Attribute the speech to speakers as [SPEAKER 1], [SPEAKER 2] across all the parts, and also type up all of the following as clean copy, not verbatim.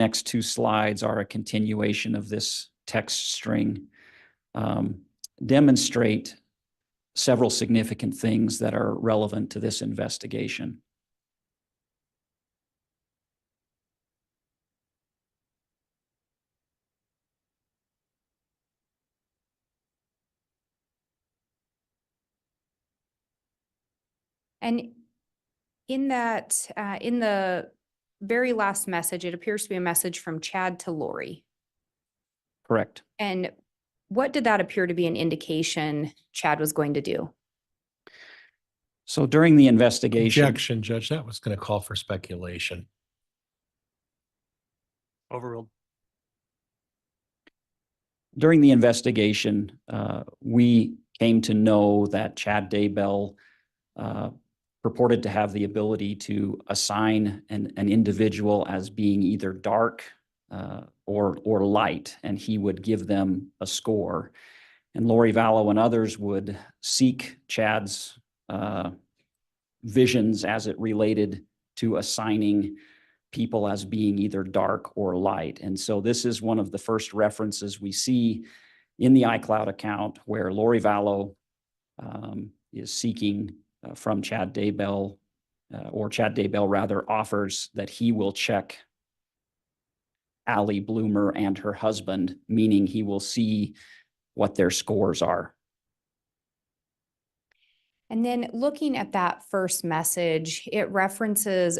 [SPEAKER 1] next two slides are a continuation of this text string, demonstrate several significant things that are relevant to this investigation.
[SPEAKER 2] And in that, in the very last message, it appears to be a message from Chad to Lori.
[SPEAKER 1] Correct.
[SPEAKER 2] And what did that appear to be an indication Chad was going to do?
[SPEAKER 1] So during the investigation.
[SPEAKER 3] Objection, Judge, that was going to call for speculation.
[SPEAKER 4] Overruled.
[SPEAKER 1] During the investigation, we came to know that Chad Daybell purported to have the ability to assign an individual as being either dark or light, and he would give them a score. And Lori Vallow and others would seek Chad's visions as it related to assigning people as being either dark or light. And so this is one of the first references we see in the iCloud account where Lori Vallow is seeking from Chad Daybell, or Chad Daybell rather offers that he will check Allie Bloomer and her husband, meaning he will see what their scores are.
[SPEAKER 2] And then looking at that first message, it references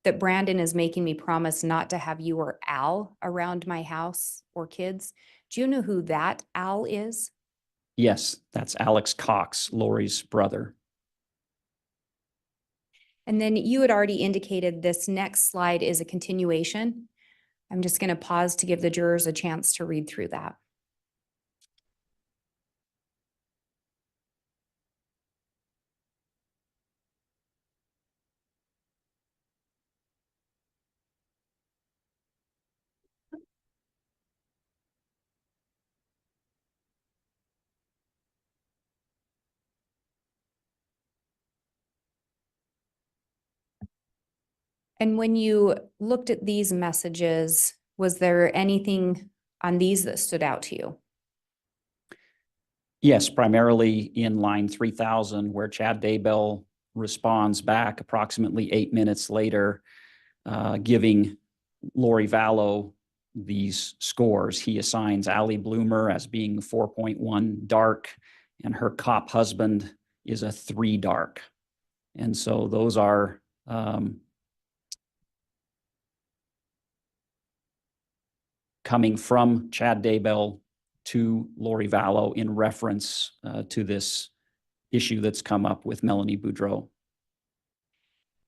[SPEAKER 2] that Brandon is making me promise not to have you or Al around my house or kids. Do you know who that Al is?
[SPEAKER 1] Yes, that's Alex Cox, Lori's brother.
[SPEAKER 2] And then you had already indicated this next slide is a continuation. I'm just going to pause to give the jurors a chance to read through that. And when you looked at these messages, was there anything on these that stood out to you?
[SPEAKER 1] Yes, primarily in line 3000, where Chad Daybell responds back approximately 8 minutes later, giving Lori Vallow these scores. He assigns Allie Bloomer as being 4.1 dark, and her cop husband is a 3 dark. And so those are coming from Chad Daybell to Lori Vallow in reference to this issue that's come up with Melanie Boudreau.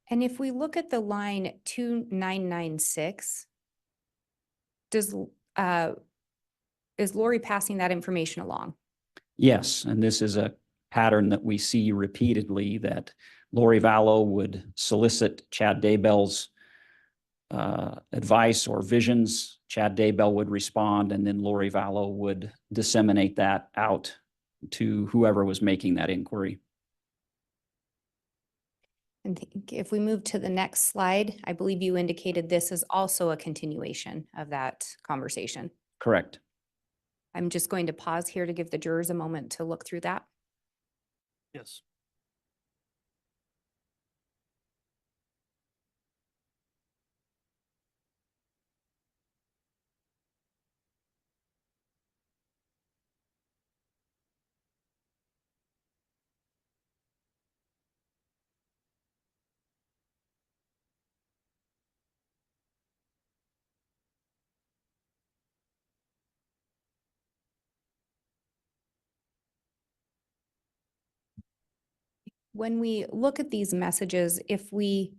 [SPEAKER 2] And if we look at the line 2996, is Lori passing that information along?
[SPEAKER 1] Yes, and this is a pattern that we see repeatedly, that Lori Vallow would solicit Chad Daybell's advice or visions. Chad Daybell would respond, and then Lori Vallow would disseminate that out to whoever was making that inquiry.
[SPEAKER 2] And if we move to the next slide, I believe you indicated this is also a continuation of that conversation.
[SPEAKER 1] Correct.
[SPEAKER 2] I'm just going to pause here to give the jurors a moment to look through that.
[SPEAKER 4] Yes.
[SPEAKER 2] When we look at these messages, if we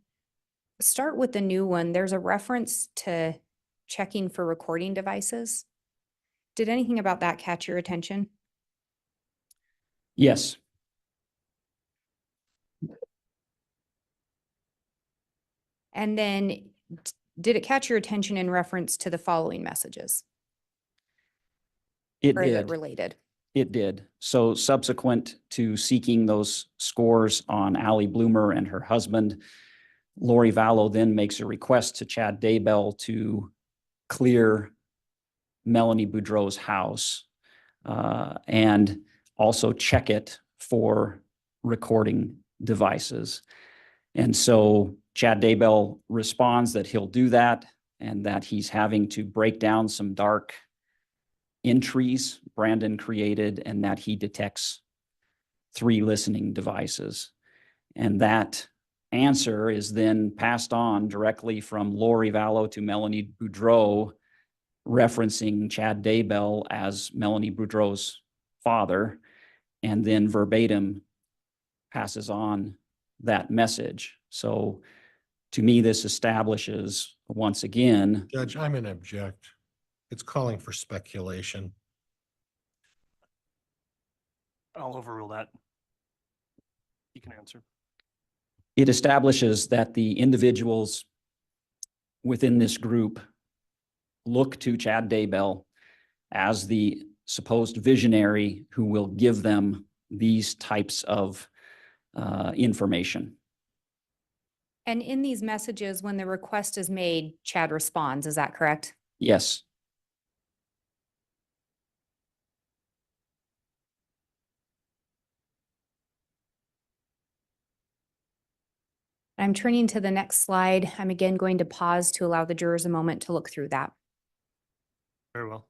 [SPEAKER 2] start with the new one, there's a reference to checking for recording devices. Did anything about that catch your attention?
[SPEAKER 1] Yes.
[SPEAKER 2] And then did it catch your attention in reference to the following messages?
[SPEAKER 1] It
[SPEAKER 2] Or is it
[SPEAKER 1] did.
[SPEAKER 2] related?
[SPEAKER 1] It did. So subsequent to seeking those scores on Allie Bloomer and her husband, Lori Vallow then makes a request to Chad Daybell to clear Melanie Boudreau's house and also check it for recording devices. And so Chad Daybell responds that he'll do that and that he's having to break down some dark entries Brandon created and that he detects 3 listening devices. And that answer is then passed on directly from Lori Vallow to Melanie Boudreau, referencing Chad Daybell as Melanie Boudreau's father, and then verbatim passes on that message. So to me, this establishes once again,
[SPEAKER 3] Judge, I'm going to object. It's calling for speculation.
[SPEAKER 4] I'll overrule that. You can answer.
[SPEAKER 1] it establishes that the individuals within this group look to Chad Daybell as the supposed visionary who will give them these types of information.
[SPEAKER 2] And in these messages, when the request is made, Chad responds, is that correct?
[SPEAKER 1] Yes.
[SPEAKER 2] I'm turning to the next slide. I'm again going to pause to allow the jurors a moment to look through that.
[SPEAKER 4] Very well.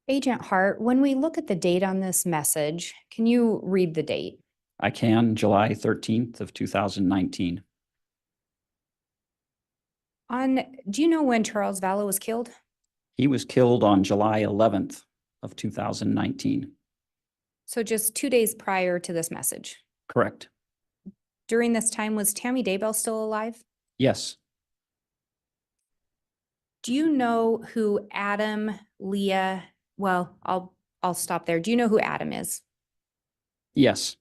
[SPEAKER 2] Agent Hart, when we look at the date on this message, can you read the date?
[SPEAKER 1] I can, July 13th of 2019.
[SPEAKER 2] Do you know when Charles Vallow was killed?
[SPEAKER 1] He was killed on July 11th of 2019.
[SPEAKER 2] So just 2 days prior to this message.
[SPEAKER 1] Correct.
[SPEAKER 2] During this time, was Tammy Daybell still alive?
[SPEAKER 1] Yes.
[SPEAKER 2] Do you know who Adam, Leah, well, I'll stop there. Do you know who Adam is?
[SPEAKER 1] Yes.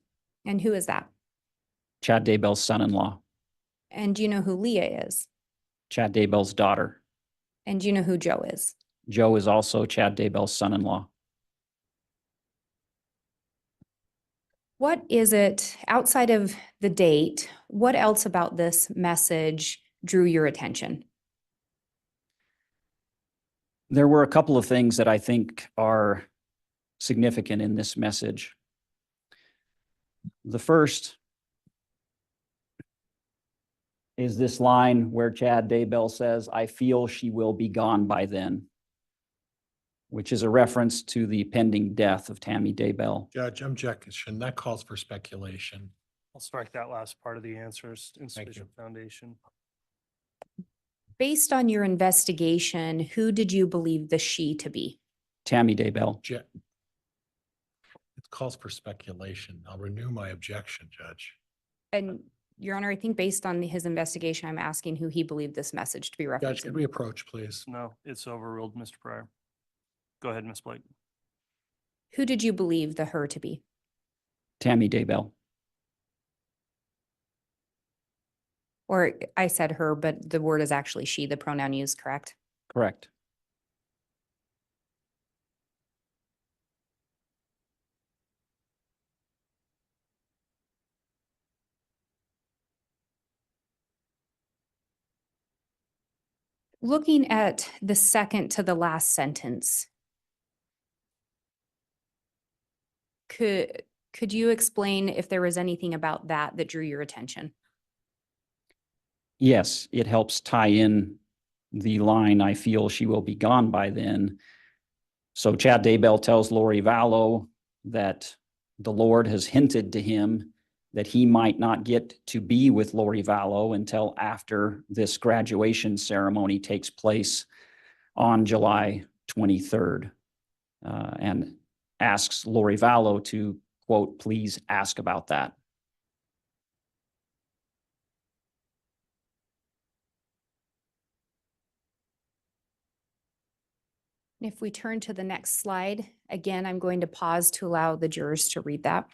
[SPEAKER 2] And who is that?
[SPEAKER 1] Chad Daybell's son-in-law.
[SPEAKER 2] And do you know who Leah is?
[SPEAKER 1] Chad Daybell's daughter.
[SPEAKER 2] And do you know who Joe is?
[SPEAKER 1] Joe is also Chad Daybell's son-in-law.
[SPEAKER 2] What is it, outside of the date, what else about this message drew your attention?
[SPEAKER 1] There were a couple of things that I think are significant in this message. The first is this line where Chad Daybell says, "I feel she will be gone by then," which is a reference to the pending death of Tammy Daybell.
[SPEAKER 3] Judge, objection. That calls for speculation.
[SPEAKER 4] I'll strike that last part of the answers, insufficient foundation.
[SPEAKER 2] Based on your investigation, who did you believe the she to be?
[SPEAKER 1] Tammy Daybell.
[SPEAKER 3] It calls for speculation. I'll renew my objection, Judge.
[SPEAKER 2] And Your Honor, I think based on his investigation, I'm asking who he believed this message to be
[SPEAKER 3] Judge, could
[SPEAKER 2] referencing.
[SPEAKER 3] we approach, please?
[SPEAKER 4] No, it's overruled, Mr. Pryor. Go ahead, Ms. Blake.
[SPEAKER 2] Who did you believe the her to be?
[SPEAKER 1] Tammy Daybell.
[SPEAKER 2] Or I said her, but the word is actually she, the pronoun used, correct?
[SPEAKER 1] Correct.
[SPEAKER 2] Looking at the second to the last sentence, could you explain if there was anything about that that drew your attention?
[SPEAKER 1] Yes, it helps tie in the line, "I feel she will be gone by then." So Chad Daybell tells Lori Vallow that the Lord has hinted to him that he might not get to be with Lori Vallow until after this graduation ceremony takes place on July 23rd, and asks Lori Vallow to, quote, "Please ask about that."
[SPEAKER 2] If we turn to the next slide, again, I'm going to pause to allow the jurors to read that.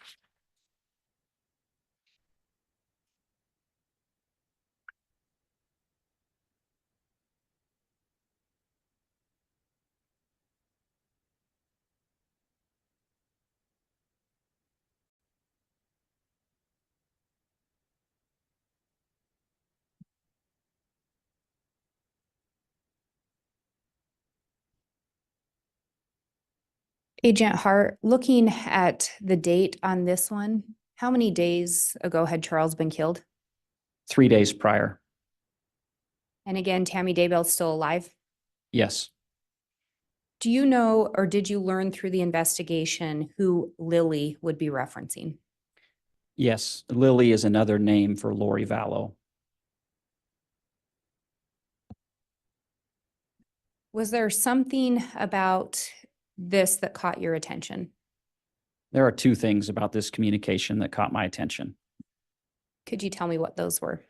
[SPEAKER 2] Agent Hart, looking at the date on this one, how many days ago had Charles been killed?
[SPEAKER 1] 3 days prior.
[SPEAKER 2] And again, Tammy Daybell's still alive?
[SPEAKER 1] Yes.
[SPEAKER 2] Do you know, or did you learn through the investigation who Lily would be referencing?
[SPEAKER 1] Yes. Lily is another name for Lori Vallow.
[SPEAKER 2] Was there something about this that caught your attention?
[SPEAKER 1] There are two things about this communication that caught my attention.
[SPEAKER 2] Could you tell me what those were?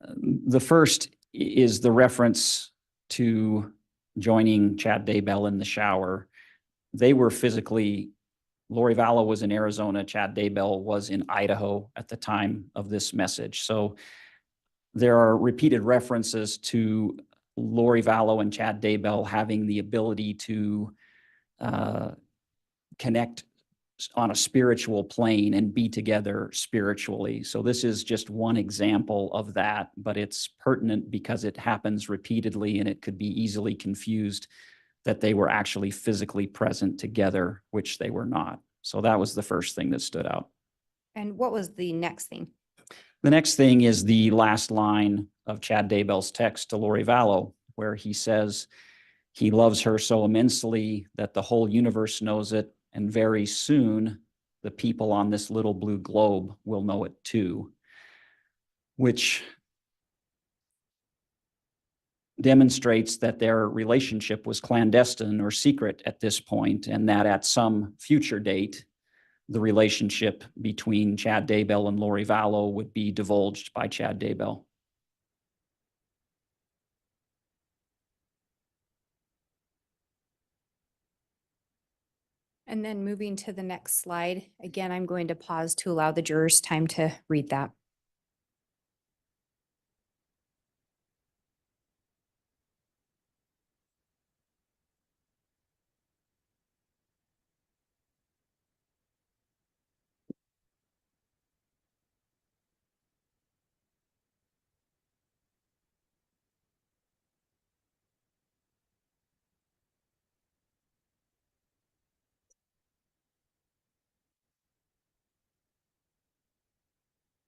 [SPEAKER 1] The first is the reference to joining Chad Daybell in the shower. They were physically, Lori Vallow was in Arizona, Chad Daybell was in Idaho at the time of this message. So there are repeated references to Lori Vallow and Chad Daybell having the ability to connect on a spiritual plane and be together spiritually. So this is just one example of that, but it's pertinent because it happens repeatedly and it could be easily confused that they were actually physically present together, which they were not. So that was the first thing that stood out.
[SPEAKER 2] And what was the next thing?
[SPEAKER 1] The next thing is the last line of Chad Daybell's text to Lori Vallow, where he says he loves her so immensely that the whole universe knows it, and very soon the people on this little blue globe will know it too, which demonstrates that their relationship was clandestine or secret at this point, and that at some future date, the relationship between Chad Daybell and Lori Vallow would be divulged by Chad Daybell.
[SPEAKER 2] And then moving to the next slide, again, I'm going to pause to allow the jurors time to read that.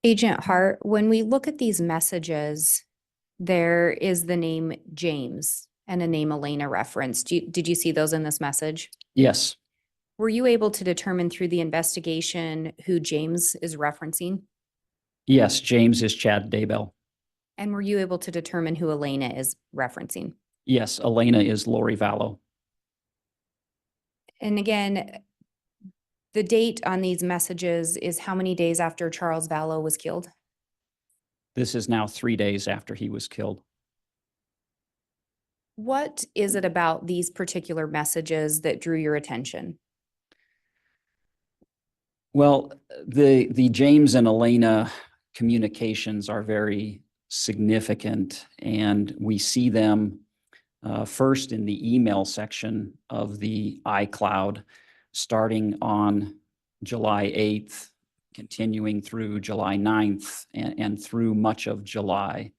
[SPEAKER 2] Agent Hart, when we look at these messages, there is the name James and a name Elena referenced. Did you see those in this message?
[SPEAKER 1] Yes,
[SPEAKER 2] Were you able to determine through the investigation who James is referencing?
[SPEAKER 1] yes, James is Chad Daybell.
[SPEAKER 2] And were you able to determine who Elena is referencing?
[SPEAKER 1] Yes, Elena is Lori Vallow.
[SPEAKER 2] And again, the date on these messages is how many days after Charles Vallow was killed?
[SPEAKER 1] This is now 3 days after he was killed.
[SPEAKER 2] What is it about these particular messages that drew your attention?
[SPEAKER 1] Well, the James and Elena communications are very significant, and we see them first in the email section of the iCloud, starting on July 8th, continuing through July 9th, and through much of July.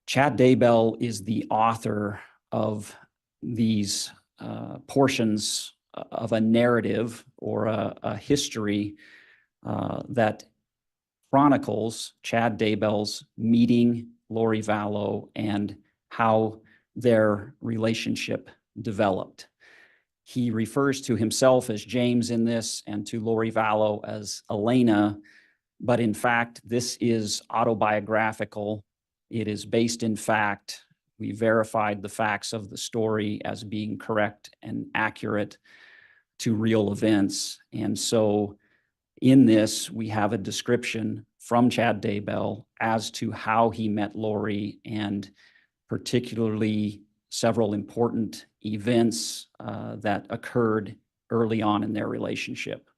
[SPEAKER 1] Chad Daybell is the author of these portions of a narrative or a history that chronicles Chad Daybell's meeting Lori Vallow and how their relationship developed. He refers to himself as James in this and to Lori Vallow as Elena, but in fact, this is autobiographical. It is based in fact. We verified the facts of the story as being correct and accurate to real events. And so in this, we have a description from Chad Daybell as to how he met Lori, and particularly several important events that occurred early on in their relationship.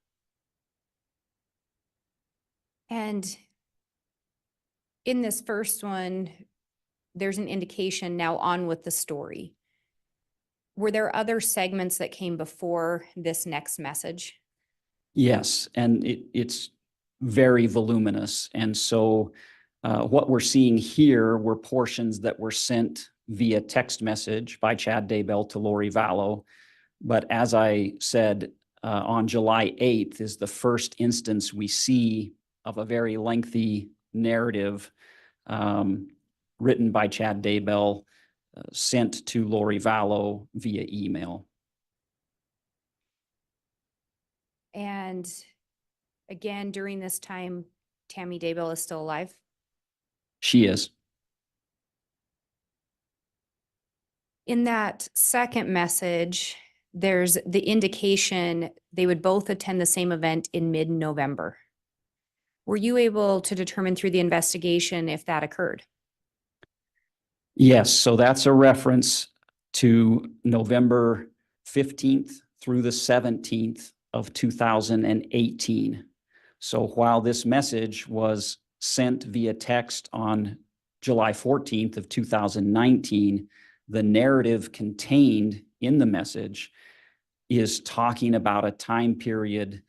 [SPEAKER 2] And in this first one, there's an indication now on with the story. Were there other segments that came before this next message?
[SPEAKER 1] Yes, and it's very voluminous. And so what we're seeing here were portions that were sent via text message by Chad Daybell to Lori Vallow. But as I said, on July 8th is the first instance we see of a very lengthy narrative written by Chad Daybell, sent to Lori Vallow via email.
[SPEAKER 2] And again, during this time, Tammy Daybell is still alive?
[SPEAKER 1] She is.
[SPEAKER 2] In that second message, there's the indication they would both attend the same event in mid-November. Were you able to determine through the investigation if that occurred?
[SPEAKER 1] Yes, so that's a reference to November 15th through the 17th of 2018. So while this message was sent via text on July 14th of 2019, the narrative contained in the message is talking about a time period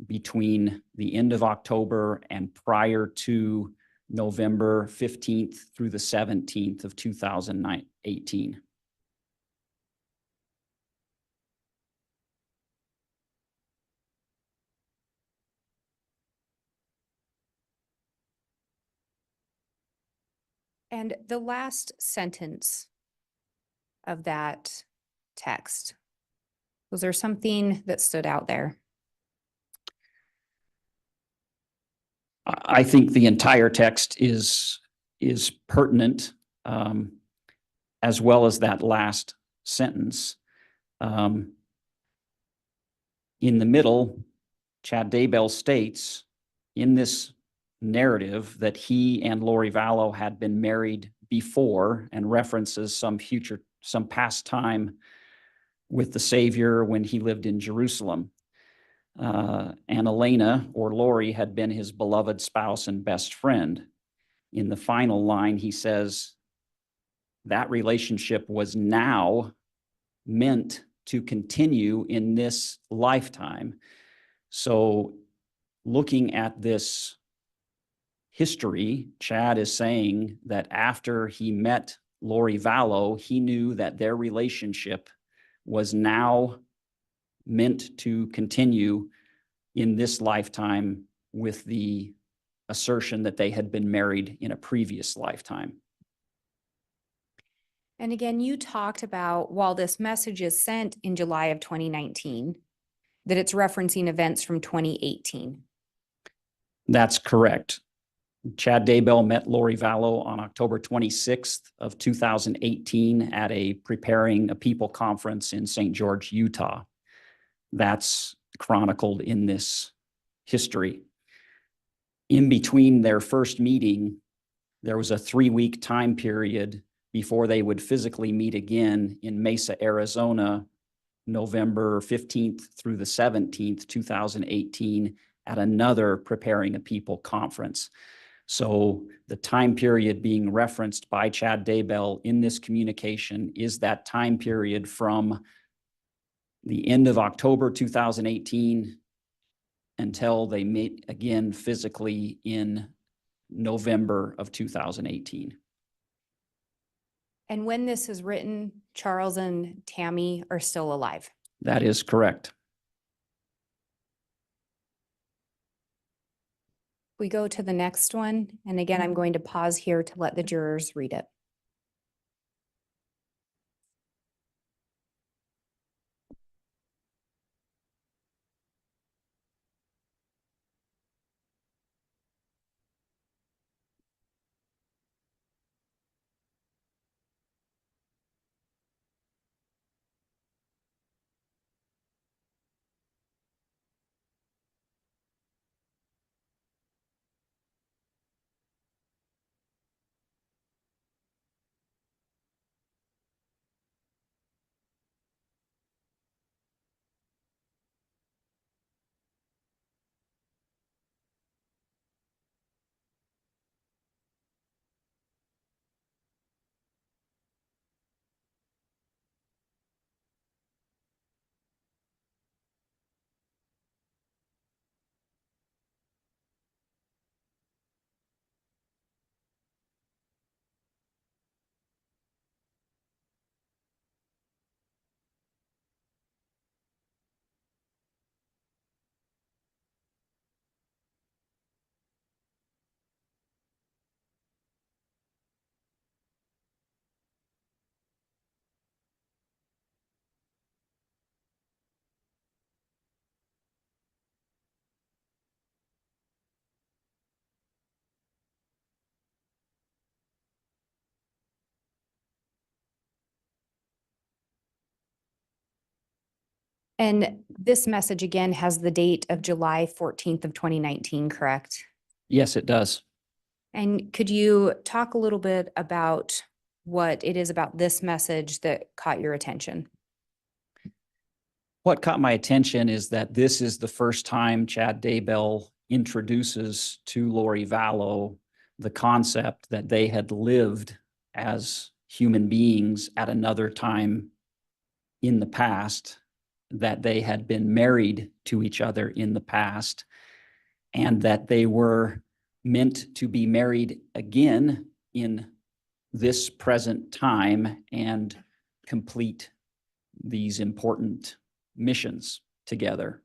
[SPEAKER 1] between the end of October and prior to November 15th through the 17th of 2018.
[SPEAKER 2] And the last sentence of that text, was there something that stood out there?
[SPEAKER 1] I think the entire text is pertinent, as well as that last sentence. In the middle, Chad Daybell states in this narrative that he and Lori Vallow had been married before, and references some past time with the Savior when he lived in Jerusalem. And Elena, or Lori, had been his beloved spouse and best friend. In the final line, he says that relationship was now meant to continue in this lifetime. So looking at this history, Chad is saying that after he met Lori Vallow, he knew that their relationship was now meant to continue in this lifetime, with the assertion that they had been married in a previous lifetime.
[SPEAKER 2] And again, you talked about, while this message is sent in July of 2019, that it's referencing events from 2018.
[SPEAKER 1] That's correct. Chad Daybell met Lori Vallow on October 26th of 2018 at a Preparing a People conference in St. George, Utah. That's chronicled in this history. In between their first meeting, there was a 3-week time period before they would physically meet again in Mesa, Arizona, November 15th through the 17th, 2018, at another Preparing a People conference. So the time period being referenced by Chad Daybell in this communication is that time period from the end of October 2018 until they meet again physically in November of 2018.
[SPEAKER 2] And when this is written, Charles and Tammy are still alive.
[SPEAKER 1] That is correct.
[SPEAKER 2] We go to the next one. And again, I'm going to pause here to let the jurors read it. And this message again has the date of July 14th of 2019, correct?
[SPEAKER 1] Yes, it does.
[SPEAKER 2] And could you talk a little bit about what it is about this message that caught your attention?
[SPEAKER 1] What caught my attention is that this is the first time Chad Daybell introduces to Lori Vallow the concept that they had lived as human beings at another time in the past, that they had been married to each other in the past, and that they were meant to be married again in this present time and complete these important missions together.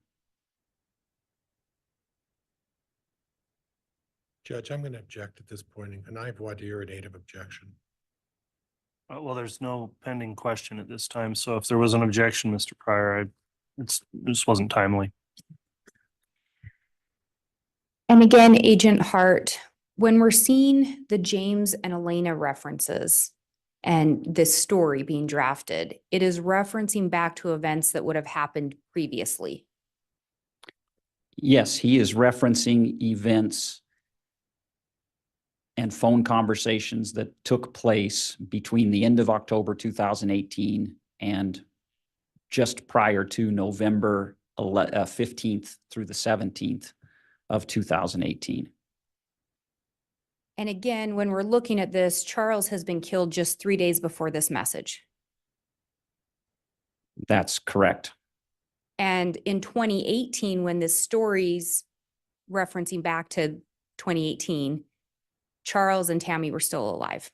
[SPEAKER 3] Judge, I'm going to object at this point, and I have voir dire native objection.
[SPEAKER 4] Well, there's no pending question at this time, so if there was an objection, Mr. Pryor, this wasn't timely.
[SPEAKER 2] And again, Agent Hart, when we're seeing the James and Elena references and this story being drafted, it is referencing back to events that would have happened previously.
[SPEAKER 1] Yes, he is referencing events and phone conversations that took place between the end of October 2018 and just prior to November 15th through the 17th of 2018.
[SPEAKER 2] And again, when we're looking at this, Charles has been killed just 3 days before this message.
[SPEAKER 1] That's correct.
[SPEAKER 2] And in 2018, when this story's referencing back to 2018, Charles and Tammy were still alive.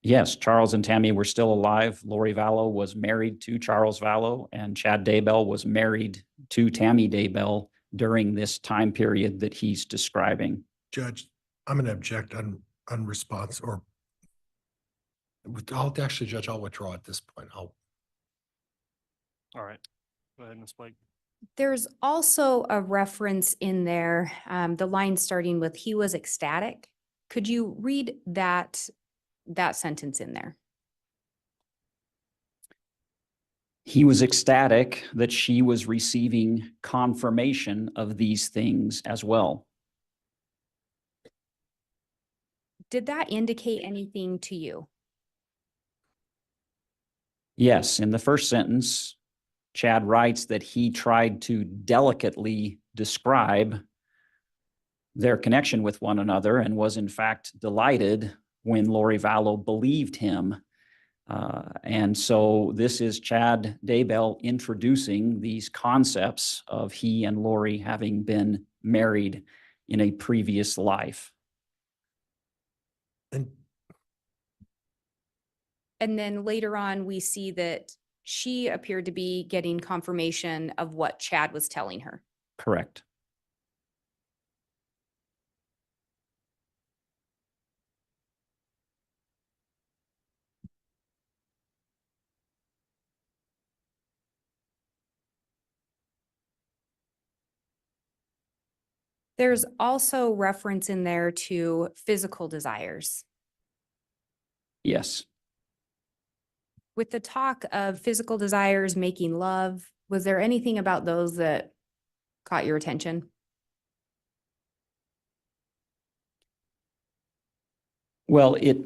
[SPEAKER 1] Yes, Charles and Tammy were still alive. Lori Vallow was married to Charles Vallow, and Chad Daybell was married to Tammy Daybell during this time period that he's describing.
[SPEAKER 3] Judge, I'm going to object on response, or I'll actually, Judge, I'll withdraw at this point.
[SPEAKER 4] All right. Go ahead, Ms. Blake.
[SPEAKER 2] There's also a reference in there, the line starting with, "He was ecstatic." Could you read that sentence in there?
[SPEAKER 1] He was ecstatic that she was receiving confirmation of these things as well.
[SPEAKER 2] Did that indicate anything to you?
[SPEAKER 1] Yes, in the first sentence, Chad writes that he tried to delicately describe their connection with one another and was in fact delighted when Lori Vallow believed him. And so this is Chad Daybell introducing these concepts of he and Lori having been married in a previous life.
[SPEAKER 2] And then later on, we see that she appeared to be getting confirmation of what Chad was telling her.
[SPEAKER 1] Correct.
[SPEAKER 2] There's also reference in there to physical desires.
[SPEAKER 1] Yes.
[SPEAKER 2] With the talk of physical desires, making love, was there anything about those that caught your attention?
[SPEAKER 1] Well, it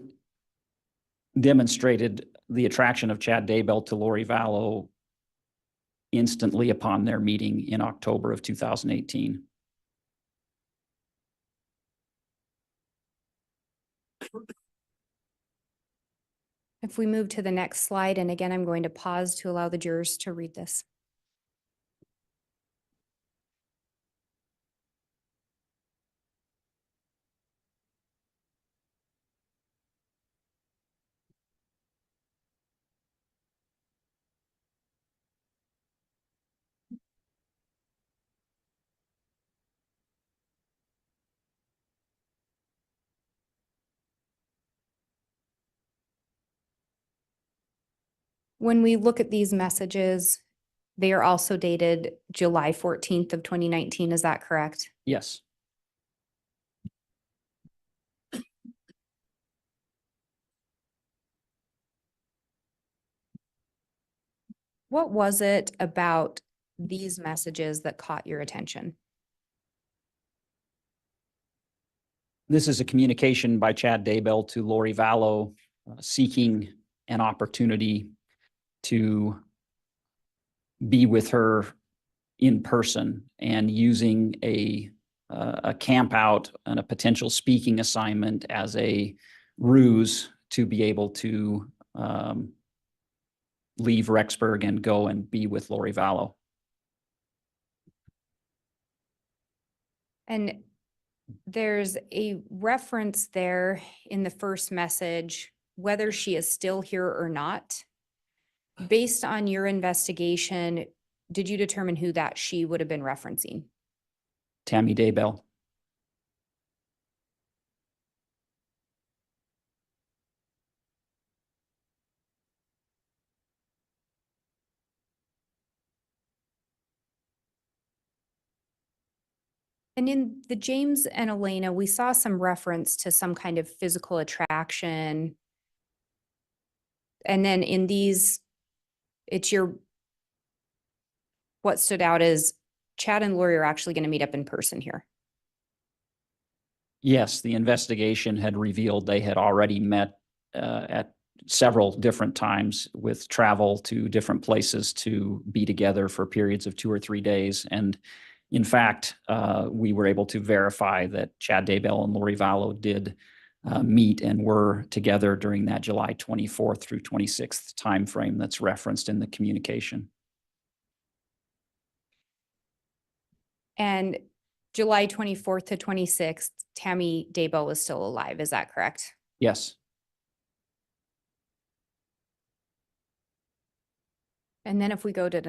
[SPEAKER 1] demonstrated the attraction of Chad Daybell to Lori Vallow instantly upon their meeting in October of 2018.
[SPEAKER 2] If we move to the next slide, and again, I'm going to pause to allow the jurors to read this. When we look at these messages, they are also dated July 14th of 2019. Is that correct?
[SPEAKER 1] Yes.
[SPEAKER 2] What was it about these messages that caught your attention?
[SPEAKER 1] This is a communication by Chad Daybell to Lori Vallow, seeking an opportunity to be with her in person and using a camp out and a potential speaking assignment as a ruse to be able to leave Rexburg and go and be with Lori Vallow.
[SPEAKER 2] And there's a reference there in the first message, whether she is still here or not. Based on your investigation, did you determine who that she would have been referencing?
[SPEAKER 1] Tammy Daybell.
[SPEAKER 2] And in the James and Elena, we saw some reference to some kind of physical attraction. And then in these, what stood out is Chad and Lori are actually going to meet up in person here.
[SPEAKER 1] Yes, the investigation had revealed they had already met at several different times with travel to different places to be together for periods of 2 or 3 days. And in fact, we were able to verify that Chad Daybell and Lori Vallow did meet and were together during that July 24th through 26th timeframe that's referenced in the communication.
[SPEAKER 2] And July 24th to 26th, Tammy Daybell was still alive. Is that correct?
[SPEAKER 1] Yes.
[SPEAKER 2] And then if we go to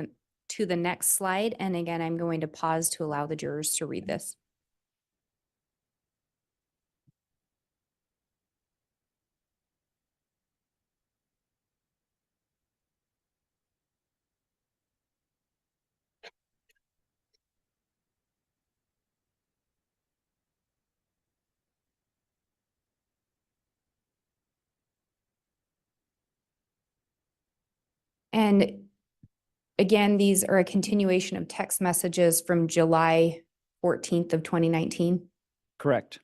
[SPEAKER 2] the next slide, and again, I'm going to pause to allow the jurors to read this. And again, these are a continuation of text messages from July 14th of 2019.
[SPEAKER 1] Correct.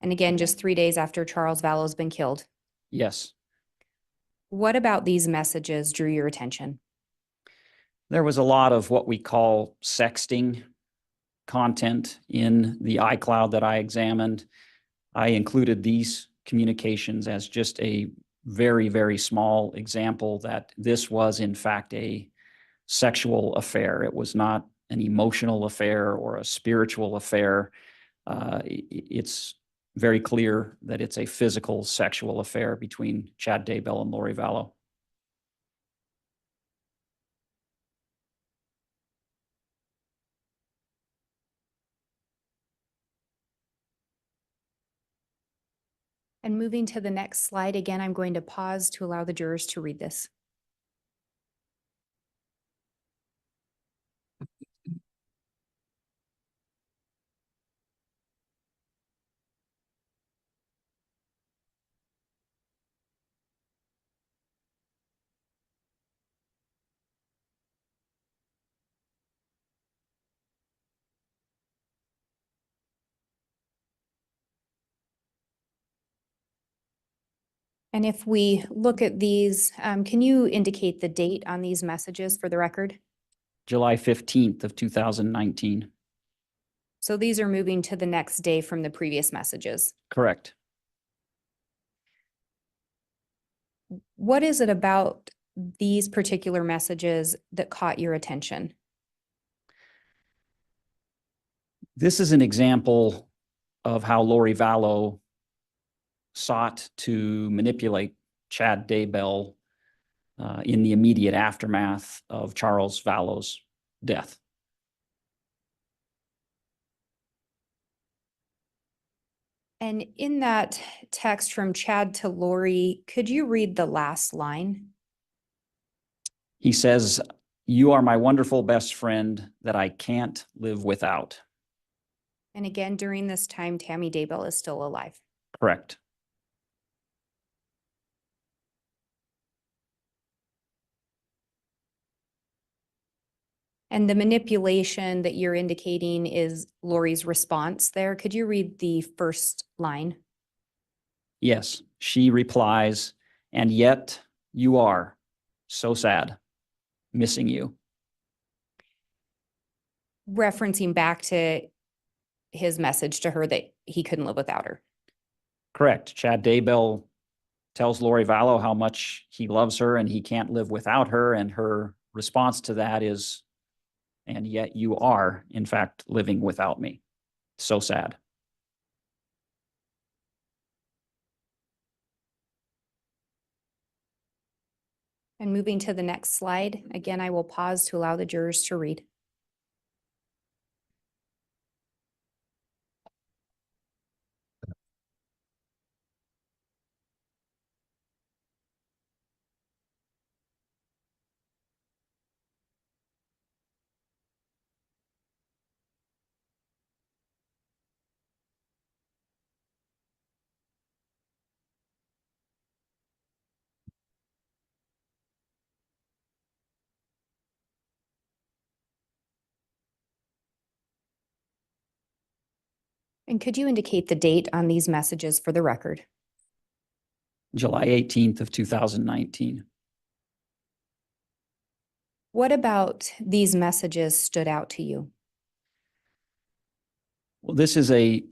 [SPEAKER 2] And again, just 3 days after Charles Vallow's been killed.
[SPEAKER 1] Yes.
[SPEAKER 2] What about these messages drew your attention?
[SPEAKER 1] There was a lot of what we call sexting content in the iCloud that I examined. I included these communications as just a very, very small example that this was in fact a sexual affair. It was not an emotional affair or a spiritual affair. It's very clear that it's a physical sexual affair between Chad Daybell and Lori Vallow.
[SPEAKER 2] And moving to the next slide, again, I'm going to pause to allow the jurors to read this. And if we look at these, can you indicate the date on these messages for the record?
[SPEAKER 1] July 15th of 2019.
[SPEAKER 2] So these are moving to the next day from the previous messages.
[SPEAKER 1] Correct.
[SPEAKER 2] What is it about these particular messages that caught your attention?
[SPEAKER 1] This is an example of how Lori Vallow sought to manipulate Chad Daybell in the immediate aftermath of Charles Vallow's death.
[SPEAKER 2] And in that text from Chad to Lori, could you read the last line?
[SPEAKER 1] He says, "You are my wonderful best friend that I can't live without."
[SPEAKER 2] And again, during this time, Tammy Daybell is still alive.
[SPEAKER 1] Correct.
[SPEAKER 2] And the manipulation that you're indicating is Lori's response there. Could you read the first line?
[SPEAKER 1] Yes, she replies, and yet you are so sad, missing you.
[SPEAKER 2] Referencing back to his message to her that he couldn't live without her.
[SPEAKER 1] Correct. Chad Daybell tells Lori Vallow how much he loves her and he can't live without her. And her response to that is, and yet you are, in fact, living without me. So sad.
[SPEAKER 2] And moving to the next slide, again, I will pause to allow the jurors to read. And could you indicate the date on these messages for the record?
[SPEAKER 1] July 18th of 2019.
[SPEAKER 2] What about these messages stood out to you?
[SPEAKER 1] Well, this is a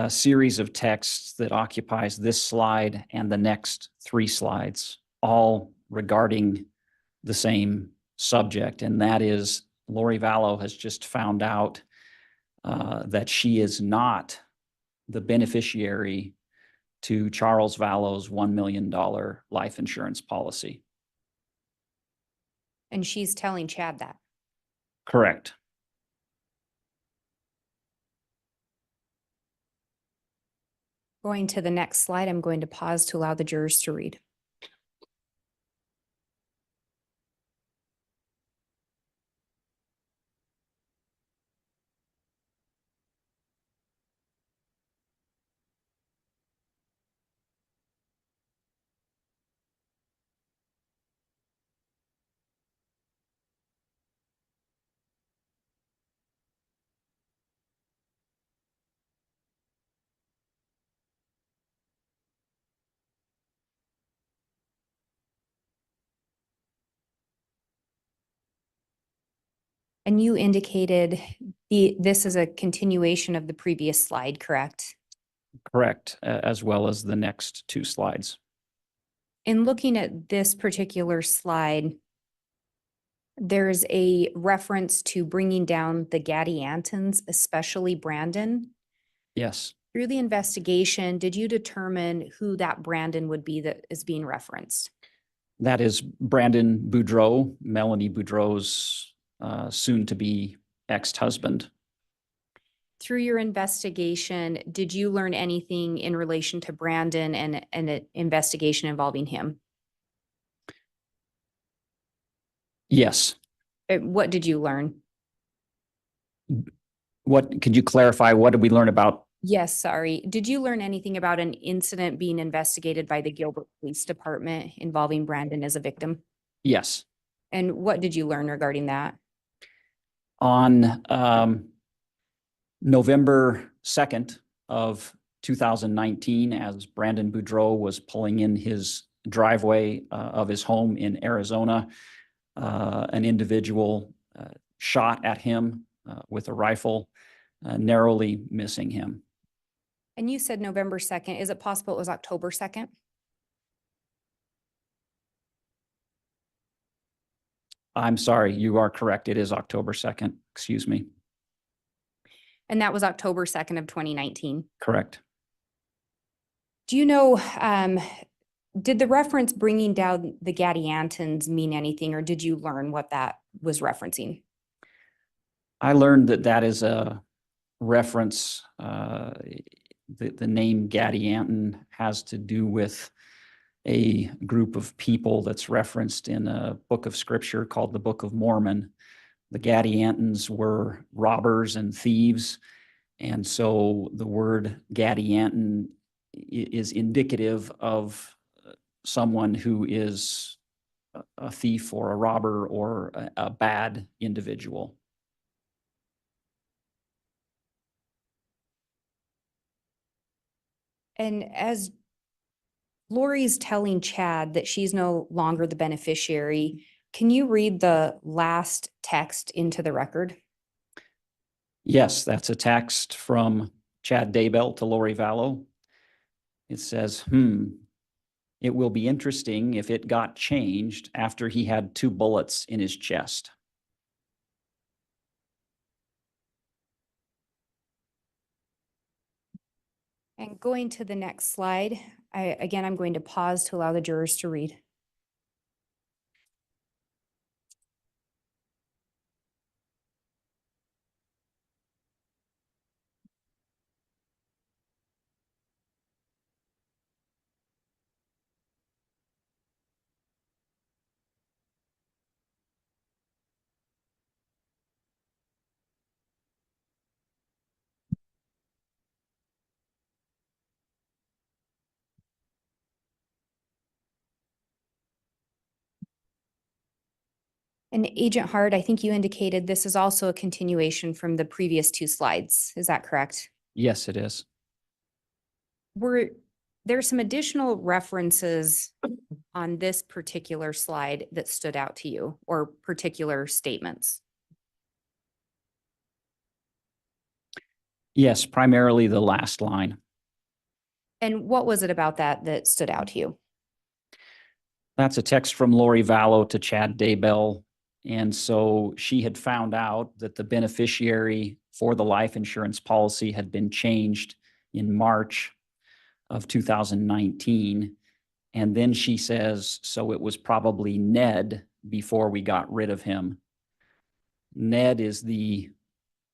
[SPEAKER 1] series of texts that occupies this slide and the next 3 slides, all regarding the same subject, and that is Lori Vallow has just found out that she is not the beneficiary to Charles Vallow's $1 million life insurance policy.
[SPEAKER 2] And she's telling Chad that.
[SPEAKER 1] Correct.
[SPEAKER 2] Going to the next slide, I'm going to pause to allow the jurors to read. And you indicated this is a continuation of the previous slide, correct?
[SPEAKER 1] Correct, as well as the next 2 slides.
[SPEAKER 2] In looking at this particular slide, there's a reference to bringing down the Gaddy Antons, especially Brandon.
[SPEAKER 1] Yes,
[SPEAKER 2] Through the investigation, did you determine who that Brandon would be that is being referenced?
[SPEAKER 1] that is Brandon Boudreau, Melanie Boudreau's soon-to-be ex-husband.
[SPEAKER 2] Through your investigation, did you learn anything in relation to Brandon and an investigation involving him?
[SPEAKER 1] Yes.
[SPEAKER 2] What did you learn?
[SPEAKER 1] What, could you clarify, what did we learn about?
[SPEAKER 2] Yes, sorry. Did you learn anything about an incident being investigated by the Gilbert Police Department involving Brandon as a victim?
[SPEAKER 1] Yes.
[SPEAKER 2] And what did you learn regarding that?
[SPEAKER 1] On November 2nd of 2019, as Brandon Boudreau was pulling in his driveway of his home in Arizona, an individual shot at him with a rifle, narrowly missing him.
[SPEAKER 2] And you said November 2nd. Is it possible it was October 2nd?
[SPEAKER 1] I'm sorry, you are correct. It is October 2nd. Excuse me.
[SPEAKER 2] And that was October 2nd of 2019.
[SPEAKER 1] Correct.
[SPEAKER 2] Do you know, did the reference bringing down the Gaddy Antons mean anything, or did you learn what that was referencing?
[SPEAKER 1] I learned that that is a reference. The name Gaddy Anton has to do with a group of people that's referenced in a book of scripture called the Book of Mormon. The Gaddy Antons were robbers and thieves. And so the word Gaddy Anton is indicative of someone who is a thief or a robber or a bad individual.
[SPEAKER 2] And as Lori's telling Chad that she's no longer the beneficiary, can you read the last text into the record?
[SPEAKER 1] Yes, that's a text from Chad Daybell to Lori Vallow. It says, it will be interesting if it got changed after he had 2 bullets in his chest.
[SPEAKER 2] And going to the next slide, I'm going to pause to allow the jurors to read. And Agent Hart, I think you indicated this is also a continuation from the previous 2 slides. Is that correct?
[SPEAKER 1] Yes, it is.
[SPEAKER 2] Were there some additional references on this particular slide that stood out to you, or particular statements?
[SPEAKER 1] Yes, primarily the last line.
[SPEAKER 2] And what was it about that that stood out to you?
[SPEAKER 1] That's a text from Lori Vallow to Chad Daybell. And so she had found out that the beneficiary for the life insurance policy had been changed in March of 2019. And then she says, so it was probably Ned before we got rid of him. Ned is the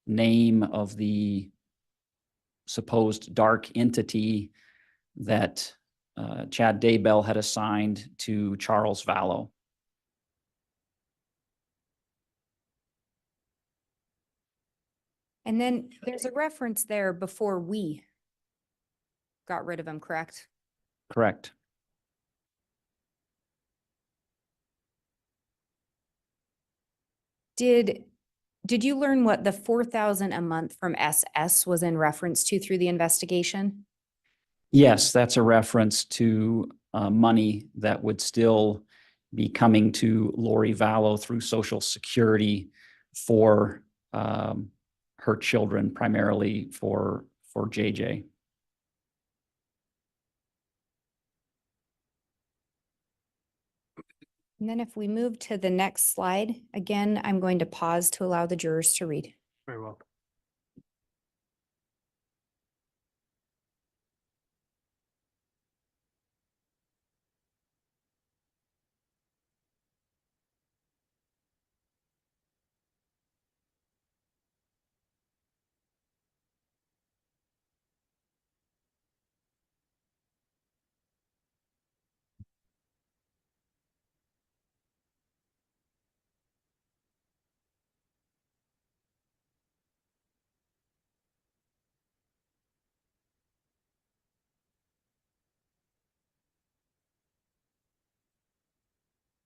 [SPEAKER 1] name of the supposed dark entity that Chad Daybell had assigned to Charles Vallow.
[SPEAKER 2] And then there's a reference there before we got rid of him, correct?
[SPEAKER 1] Correct.
[SPEAKER 2] Did you learn what the 4,000 a month from SS was in reference to through the investigation?
[SPEAKER 1] Yes, that's a reference to money that would still be coming to Lori Vallow through Social Security for her children, primarily for JJ.
[SPEAKER 2] And then if we move to the next slide, again, I'm going to pause to allow the jurors to read.
[SPEAKER 4] Very well.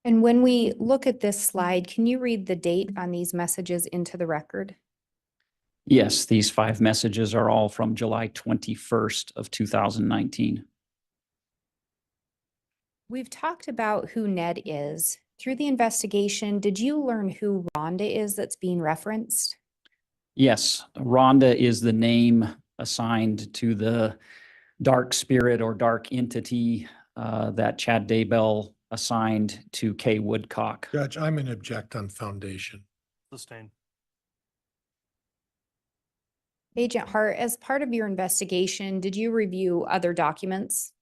[SPEAKER 2] And when we look at this slide, can you read the date on these messages into the record?
[SPEAKER 1] Yes, these 5 messages are all from July 21st of 2019.
[SPEAKER 2] We've talked about who Ned is. Through the investigation, did you learn who Rhonda is that's being referenced?
[SPEAKER 1] Yes, Rhonda is the name assigned to the dark spirit or dark entity that Chad Daybell assigned to Kay Woodcock.
[SPEAKER 3] Judge, I'm in object on foundation.
[SPEAKER 4] Sustained.
[SPEAKER 2] Agent Hart, as part of your investigation, did you review other documents?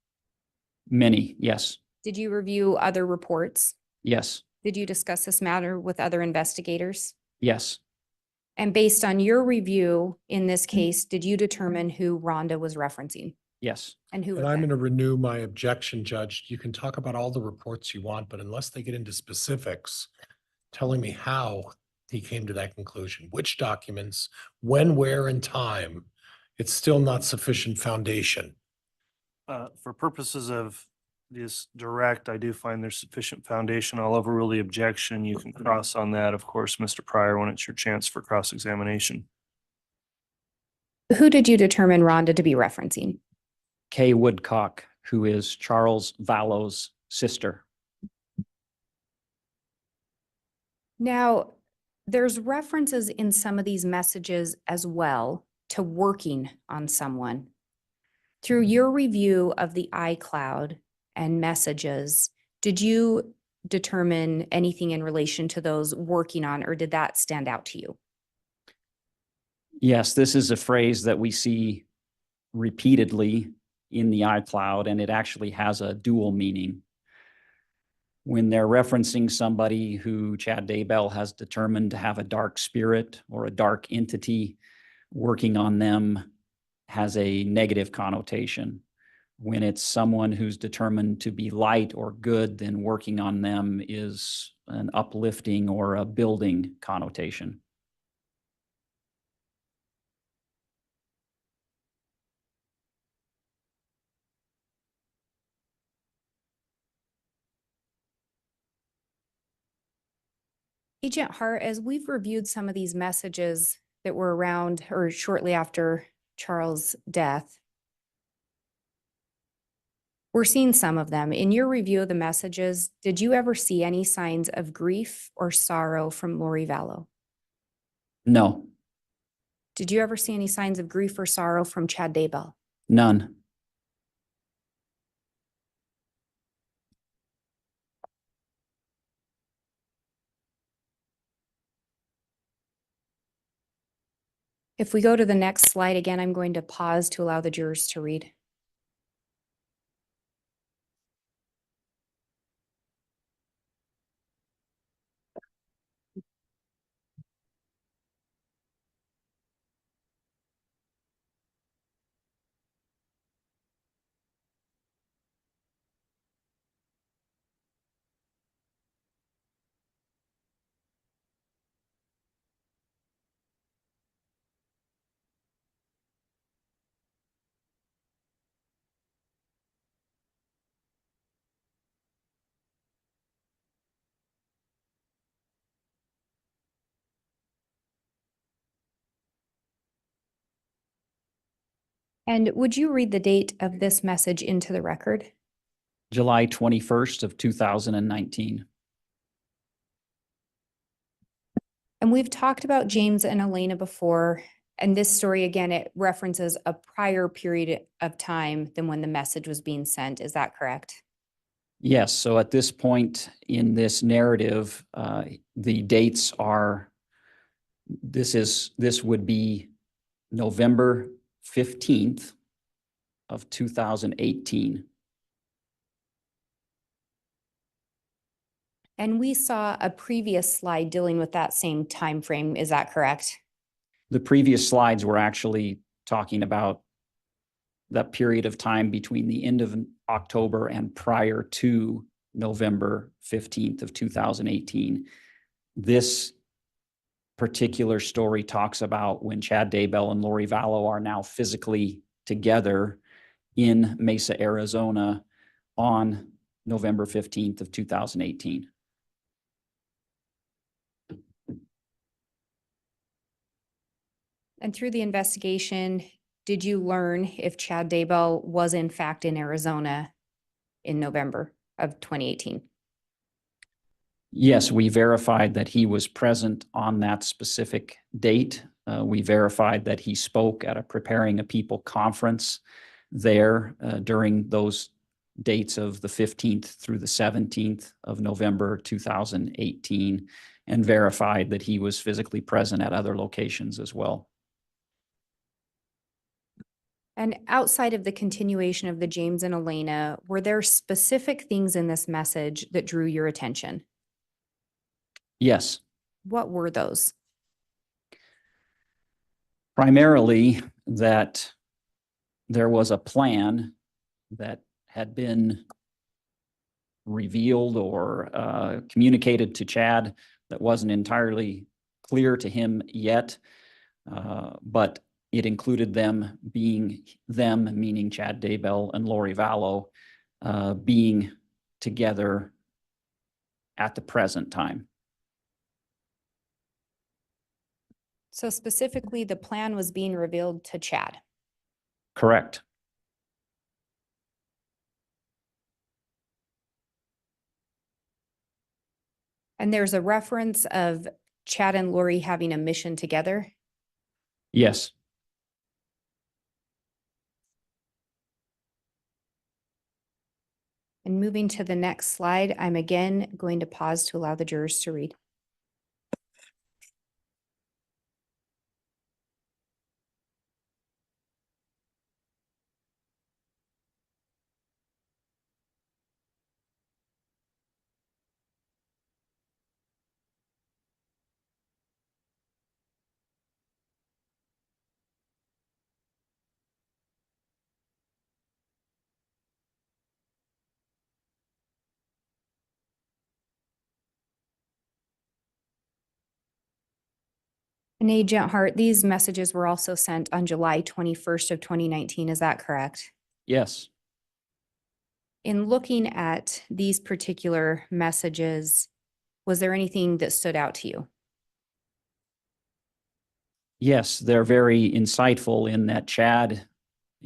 [SPEAKER 1] Many, yes,
[SPEAKER 2] Did you review other reports?
[SPEAKER 1] yes,
[SPEAKER 2] Did you discuss this matter with other investigators?
[SPEAKER 1] yes,
[SPEAKER 2] And based on your review in this case, did you determine who Rhonda was referencing
[SPEAKER 1] yes.
[SPEAKER 2] and who?
[SPEAKER 3] And
[SPEAKER 2] was
[SPEAKER 3] I'm
[SPEAKER 2] that?
[SPEAKER 3] going to renew my objection, Judge. You can talk about all the reports you want, but unless they get into specifics, telling me how he came to that conclusion, which documents, when, where, and time, it's still not sufficient foundation.
[SPEAKER 4] For purposes of this direct, I do find there's sufficient foundation. I'll overrule the objection. You can cross on that, of course, Mr. Pryor, when it's your chance for cross-examination.
[SPEAKER 2] Who did you determine Rhonda to be referencing?
[SPEAKER 1] Kay Woodcock, who is Charles Vallow's sister.
[SPEAKER 2] Now, there's references in some of these messages as well to working on someone. Through your review of the iCloud and messages, did you determine anything in relation to those working on, or did that stand out to you?
[SPEAKER 1] Yes, this is a phrase that we see repeatedly in the iCloud, and it actually has a dual meaning. When they're referencing somebody who Chad Daybell has determined to have a dark spirit or a dark entity working on them, has a negative connotation. When it's someone who's determined to be light or good, then working on them is an uplifting or a building connotation.
[SPEAKER 2] Agent Hart, as we've reviewed some of these messages that were around or shortly after Charles' death, we're seeing some of them. In your review of the messages, did you ever see any signs of grief or sorrow from Lori Vallow?
[SPEAKER 1] No,
[SPEAKER 2] Did you ever see any signs of grief or sorrow from Chad Daybell?
[SPEAKER 1] none.
[SPEAKER 2] If we go to the next slide, again, I'm going to pause to allow the jurors to read. And would you read the date of this message into the record?
[SPEAKER 1] July 21st of 2019.
[SPEAKER 2] And we've talked about James and Elena before, and this story, again, it references a prior period of time than when the message was being sent. Is that correct?
[SPEAKER 1] Yes, so at this point in this narrative, the dates are, this would be November 15th of 2018.
[SPEAKER 2] And we saw a previous slide dealing with that same time frame. Is that correct?
[SPEAKER 1] The previous slides were actually talking about that period of time between the end of October and prior to November 15th of 2018. This particular story talks about when Chad Daybell and Lori Vallow are now physically together in Mesa, Arizona on November 15th of 2018.
[SPEAKER 2] And through the investigation, did you learn if Chad Daybell was in fact in Arizona in November of 2018?
[SPEAKER 1] Yes, we verified that he was present on that specific date. We verified that he spoke at a Preparing a People conference there during those dates of the 15th through the 17th of November 2018, and verified that he was physically present at other locations as well.
[SPEAKER 2] And outside of the continuation of the James and Elena, were there specific things in this message that drew your attention?
[SPEAKER 1] Yes,
[SPEAKER 2] What were those?
[SPEAKER 1] primarily that there was a plan that had been revealed or communicated to Chad that wasn't entirely clear to him yet, but it included them, meaning Chad Daybell and Lori Vallow, being together at the present time.
[SPEAKER 2] So specifically, the plan was being revealed to Chad.
[SPEAKER 1] Correct.
[SPEAKER 2] And there's a reference of Chad and Lori having a mission together.
[SPEAKER 1] Yes.
[SPEAKER 2] And moving to the next slide, I'm again going to pause to allow the jurors to read. And Agent Hart, these messages were also sent on July 21st of 2019. Is that correct?
[SPEAKER 1] Yes.
[SPEAKER 2] In looking at these particular messages, was there anything that stood out to you?
[SPEAKER 1] Yes, they're very insightful in that Chad,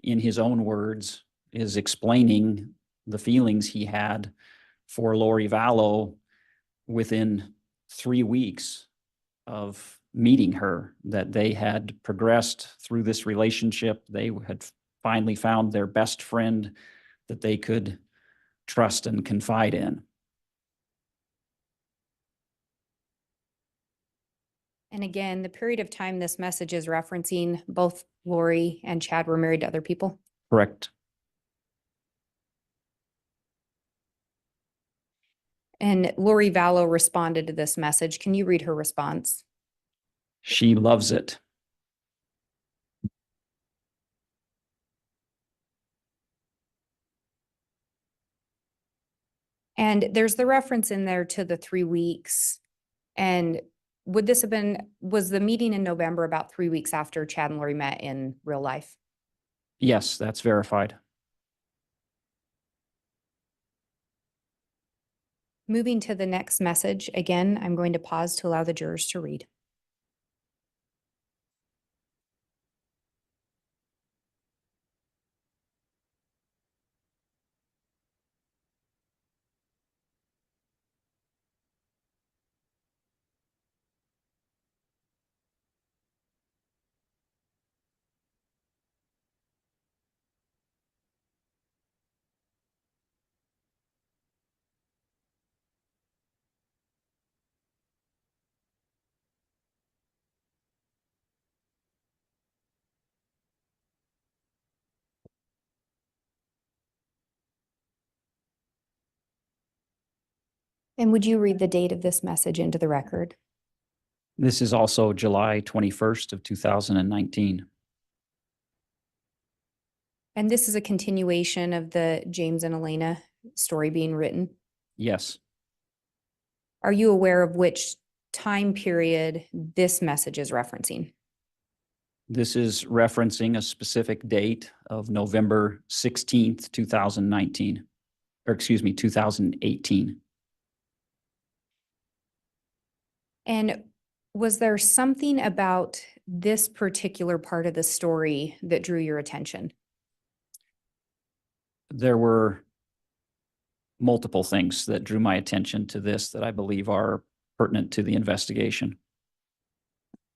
[SPEAKER 1] in his own words, is explaining the feelings he had for Lori Vallow within 3 weeks of meeting her, that they had progressed through this relationship. They had finally found their best friend that they could trust and confide in.
[SPEAKER 2] And again, the period of time this message is referencing, both Lori and Chad were married to other people.
[SPEAKER 1] Correct.
[SPEAKER 2] And Lori Vallow responded to this message. Can you read her response?
[SPEAKER 1] She loves it.
[SPEAKER 2] And there's the reference in there to the 3 weeks. And would this have been, was the meeting in November about 3 weeks after Chad and Lori met in real life?
[SPEAKER 1] Yes, that's verified.
[SPEAKER 2] Moving to the next message, again, I'm going to pause to allow the jurors to read. And would you read the date of this message into the record?
[SPEAKER 1] This is also July 21st of 2019.
[SPEAKER 2] And this is a continuation of the James and Elena story being written.
[SPEAKER 1] Yes.
[SPEAKER 2] Are you aware of which time period this message is referencing?
[SPEAKER 1] This is referencing a specific date of November 16th, 2019, or excuse me, 2018.
[SPEAKER 2] And was there something about this particular part of the story that drew your attention?
[SPEAKER 1] There were multiple things that drew my attention to this that I believe are pertinent to the investigation.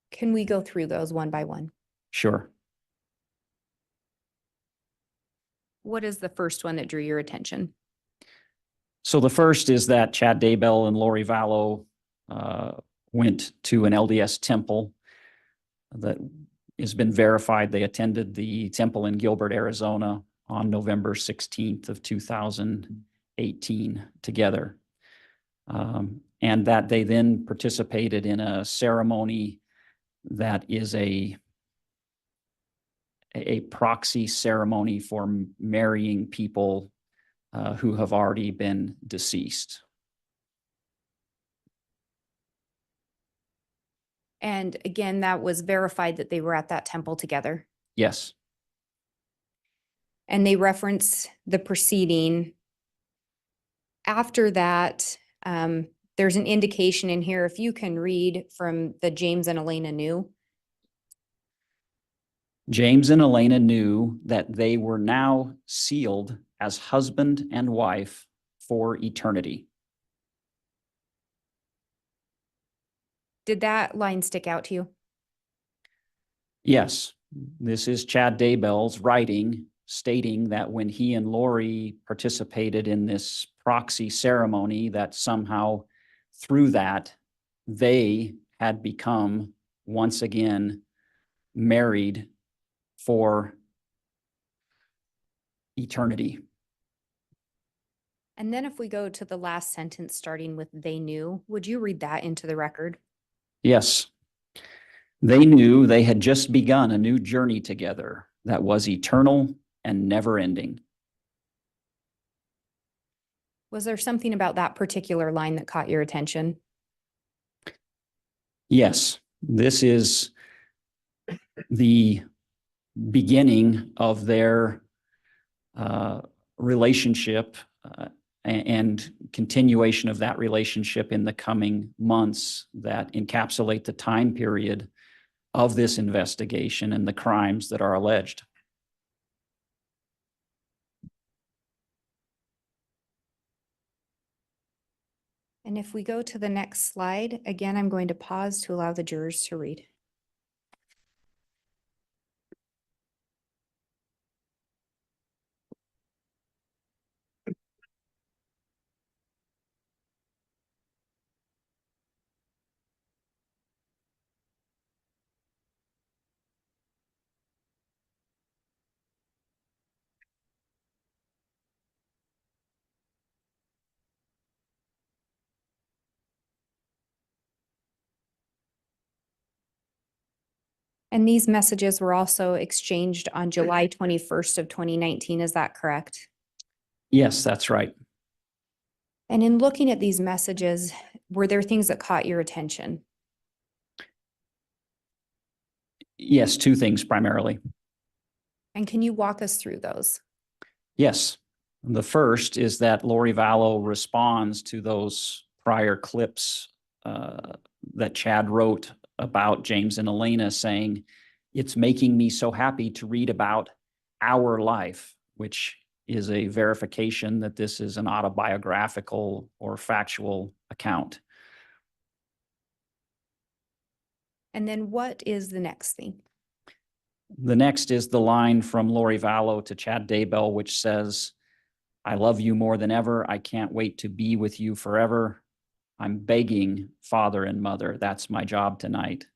[SPEAKER 2] Can we go through those one by one?
[SPEAKER 1] Sure.
[SPEAKER 2] What is the first one that drew your attention?
[SPEAKER 1] So the first is that Chad Daybell and Lori Vallow went to an LDS temple that has been verified. They attended the temple in Gilbert, Arizona on November 16th of 2018 together. And that they then participated in a ceremony that is a proxy ceremony for marrying people who have already been deceased.
[SPEAKER 2] And again, that was verified that they were at that temple together.
[SPEAKER 1] Yes.
[SPEAKER 2] And they reference the proceeding. After that, there's an indication in here, if you can read from the James and Elena knew.
[SPEAKER 1] James and Elena knew that they were now sealed as husband and wife for eternity.
[SPEAKER 2] Did that line stick out to you?
[SPEAKER 1] Yes, this is Chad Daybell's writing stating that when he and Lori participated in this proxy ceremony, that somehow through that, they had become once again married for eternity.
[SPEAKER 2] And then if we go to the last sentence, starting with "they knew," would you read that into the record?
[SPEAKER 1] Yes. They knew they had just begun a new journey together that was eternal and never ending.
[SPEAKER 2] Was there something about that particular line that caught your attention?
[SPEAKER 1] Yes, this is the beginning of their relationship and continuation of that relationship in the coming months that encapsulate the time period of this investigation and the crimes that are alleged.
[SPEAKER 2] And if we go to the next slide, again, I'm going to pause to allow the jurors to read. And these messages were also exchanged on July 21st of 2019. Is that correct?
[SPEAKER 1] Yes, that's right.
[SPEAKER 2] And in looking at these messages, were there things that caught your attention?
[SPEAKER 1] Yes, two things primarily.
[SPEAKER 2] And can you walk us through those?
[SPEAKER 1] Yes. The first is that Lori Vallow responds to those prior clips that Chad wrote about James and Elena, saying, "It's making me so happy to read about our life," which is a verification that this is an autobiographical or factual account.
[SPEAKER 2] And then what is the next thing?
[SPEAKER 1] The next is the line from Lori Vallow to Chad Daybell, which says, "I love you more than ever. I can't wait to be with you forever. I'm begging father and mother. That's my job tonight."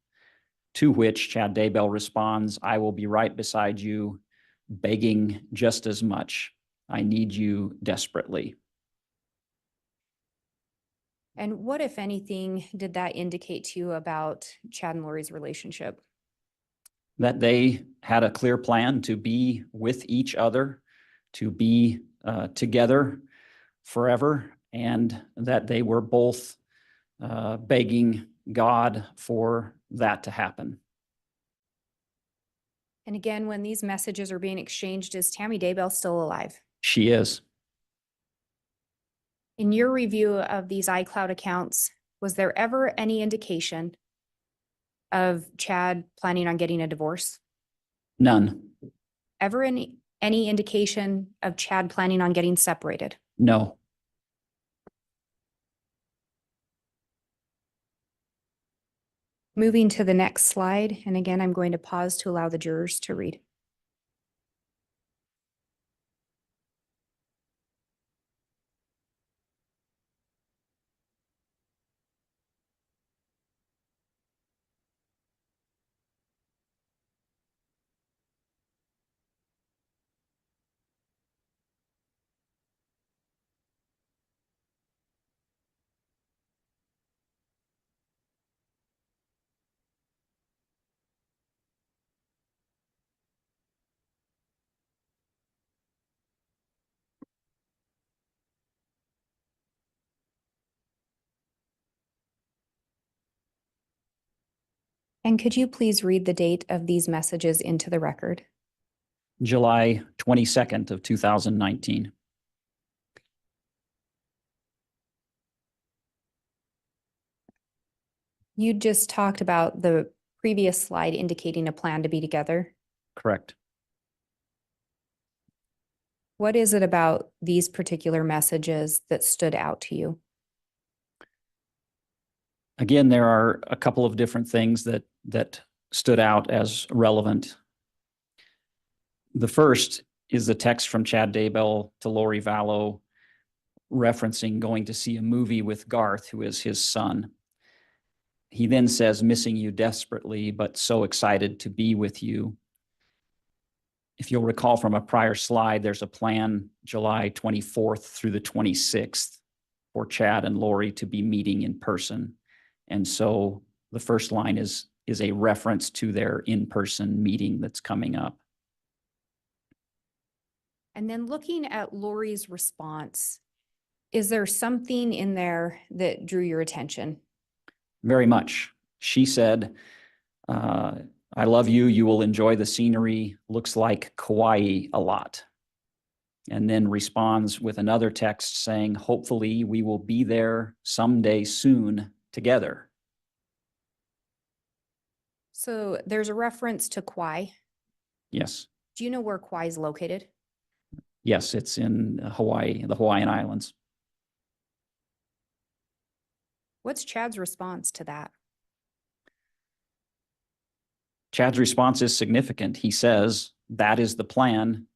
[SPEAKER 1] To which Chad Daybell responds, "I will be right beside you, begging just as much. I need you desperately."
[SPEAKER 2] And what, if anything, did that indicate to you about Chad and Lori's relationship?
[SPEAKER 1] That they had a clear plan to be with each other, to be together forever, and that they were both begging God for that to happen.
[SPEAKER 2] And again, when these messages are being exchanged, is Tammy Daybell still alive?
[SPEAKER 1] She is.
[SPEAKER 2] In your review of these iCloud accounts, was there ever any indication of Chad planning on getting a divorce?
[SPEAKER 1] None.
[SPEAKER 2] Ever any indication of Chad planning on getting separated?
[SPEAKER 1] No.
[SPEAKER 2] Moving to the next slide, and again, I'm going to pause to allow the jurors to read. And could you please read the date of these messages into the record?
[SPEAKER 1] July 22nd of 2019.
[SPEAKER 2] You just talked about the previous slide indicating a plan to be together.
[SPEAKER 1] Correct.
[SPEAKER 2] What is it about these particular messages that stood out to you?
[SPEAKER 1] Again, there are a couple of different things that stood out as relevant. The first is the text from Chad Daybell to Lori Vallow referencing going to see a movie with Garth, who is his son. He then says, missing you desperately, but so excited to be with you. If you'll recall from a prior slide, there's a plan July 24th through the 26th for Chad and Lori to be meeting in person. And so the first line is a reference to their in-person meeting that's coming up.
[SPEAKER 2] And then looking at Lori's response, is there something in there that drew your attention?
[SPEAKER 1] Very much. She said, I love you. You will enjoy the scenery. Looks like Kauai a lot. And then responds with another text saying, hopefully we will be there someday soon together.
[SPEAKER 2] So there's a reference to Kauai.
[SPEAKER 1] Yes.
[SPEAKER 2] Do you know where Kauai is located?
[SPEAKER 1] Yes, it's in Hawaii, the Hawaiian Islands.
[SPEAKER 2] What's Chad's response to that?
[SPEAKER 1] Chad's response is significant. He says, that is the plan,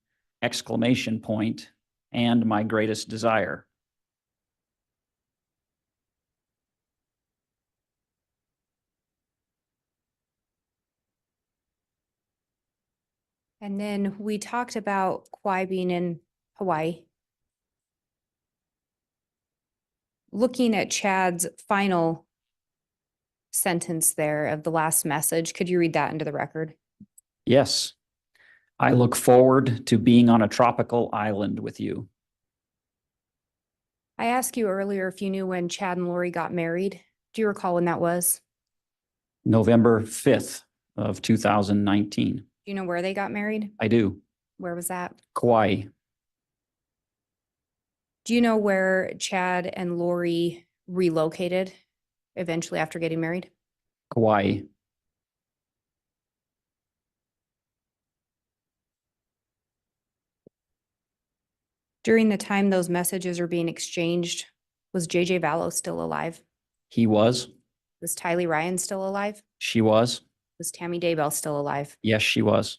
[SPEAKER 1] exclamation point, and my greatest desire.
[SPEAKER 2] And then we talked about Kauai being in Hawaii. Looking at Chad's final sentence there of the last message, could you read that into the record?
[SPEAKER 1] Yes. I look forward to being on a tropical island with you.
[SPEAKER 2] I asked you earlier if you knew when Chad and Lori got married. Do you recall when that was?
[SPEAKER 1] November 5th of 2019.
[SPEAKER 2] Do you know where they got married?
[SPEAKER 1] I do.
[SPEAKER 2] Where was that?
[SPEAKER 1] Kauai.
[SPEAKER 2] Do you know where Chad and Lori relocated eventually after getting married?
[SPEAKER 1] Kauai.
[SPEAKER 2] During the time those messages are being exchanged, was JJ Vallow still alive?
[SPEAKER 1] He was.
[SPEAKER 2] Was Tylee Ryan still alive?
[SPEAKER 1] She was.
[SPEAKER 2] Was Tammy Daybell still alive?
[SPEAKER 1] Yes, she was.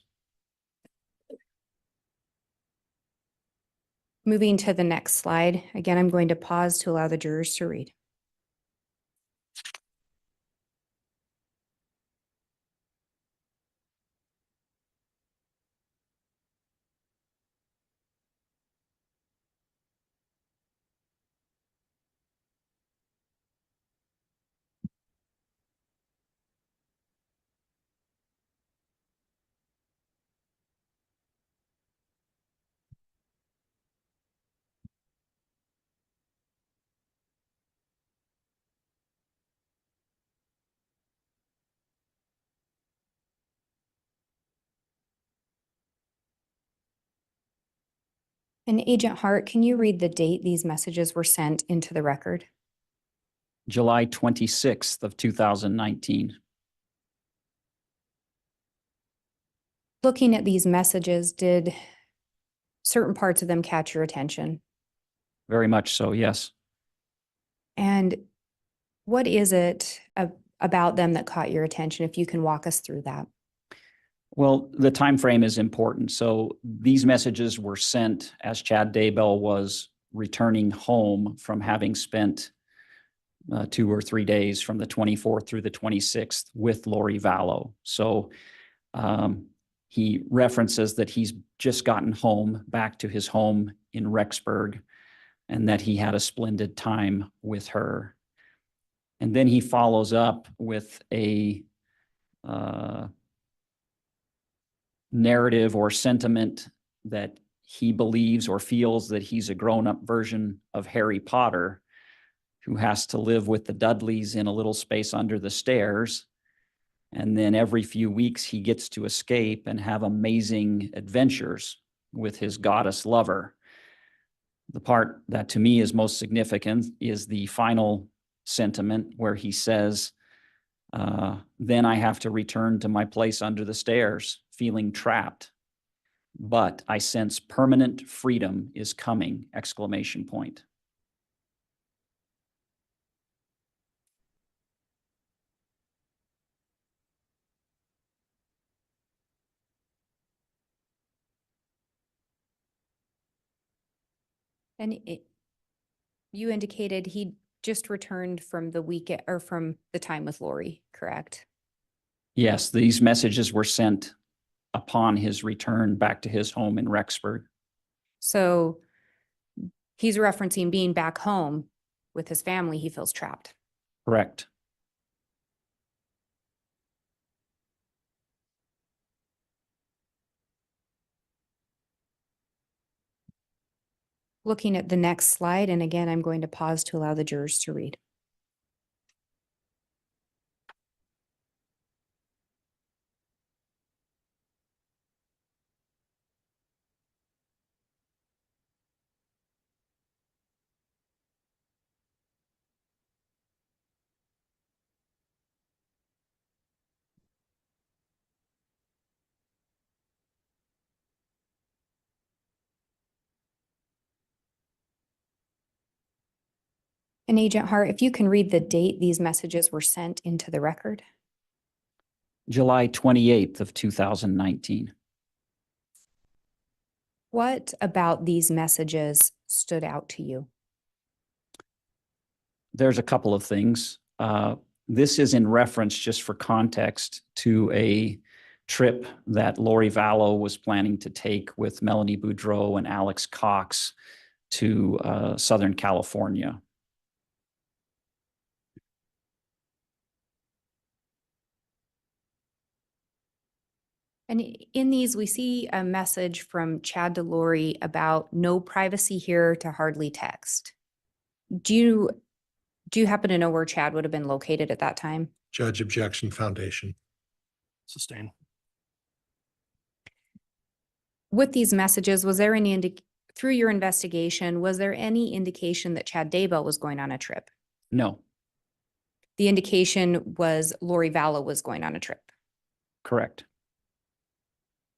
[SPEAKER 2] Moving to the next slide. Again, I'm going to pause to allow the jurors to read. And Agent Hart, can you read the date these messages were sent into the record?
[SPEAKER 1] July 26th of 2019.
[SPEAKER 2] Looking at these messages, did certain parts of them catch your attention?
[SPEAKER 1] Very much so, yes.
[SPEAKER 2] And what is it about them that caught your attention, if you can walk us through that?
[SPEAKER 1] Well, the time frame is important. So these messages were sent as Chad Daybell was returning home from having spent 2 or 3 days from the 24th through the 26th with Lori Vallow. So he references that he's just gotten home back to his home in Rexburg and that he had a splendid time with her. And then he follows up with a narrative or sentiment that he believes or feels that he's a grown-up version of Harry Potter who has to live with the Dudleys in a little space under the stairs. And then every few weeks he gets to escape and have amazing adventures with his goddess lover. The part that to me is most significant is the final sentiment where he says, then I have to return to my place under the stairs, feeling trapped. But I sense permanent freedom is coming, exclamation point.
[SPEAKER 2] And you indicated he just returned from the weekend or from the time with Lori, correct?
[SPEAKER 1] Yes, these messages were sent upon his return back to his home in Rexburg.
[SPEAKER 2] So he's referencing being back home with his family. He feels trapped.
[SPEAKER 1] Correct.
[SPEAKER 2] Looking at the next slide, and again, I'm going to pause to allow the jurors to read. And Agent Hart, if you can read the date these messages were sent into the record.
[SPEAKER 1] July 28th of 2019.
[SPEAKER 2] What about these messages stood out to you?
[SPEAKER 1] There's a couple of things. This is in reference, just for context, to a trip that Lori Vallow was planning to take with Melanie Boudreau and Alex Cox to Southern California.
[SPEAKER 2] And in these, we see a message from Chad to Lori about no privacy here to hardly text. Do you happen to know where Chad would have been located at that time?
[SPEAKER 3] Judge, objection, foundation.
[SPEAKER 4] Sustain.
[SPEAKER 2] With these messages, was there any through your investigation, was there any indication that Chad Daybell was going on a trip?
[SPEAKER 1] No,
[SPEAKER 2] The indication was Lori Vallow was going on a trip.
[SPEAKER 1] correct.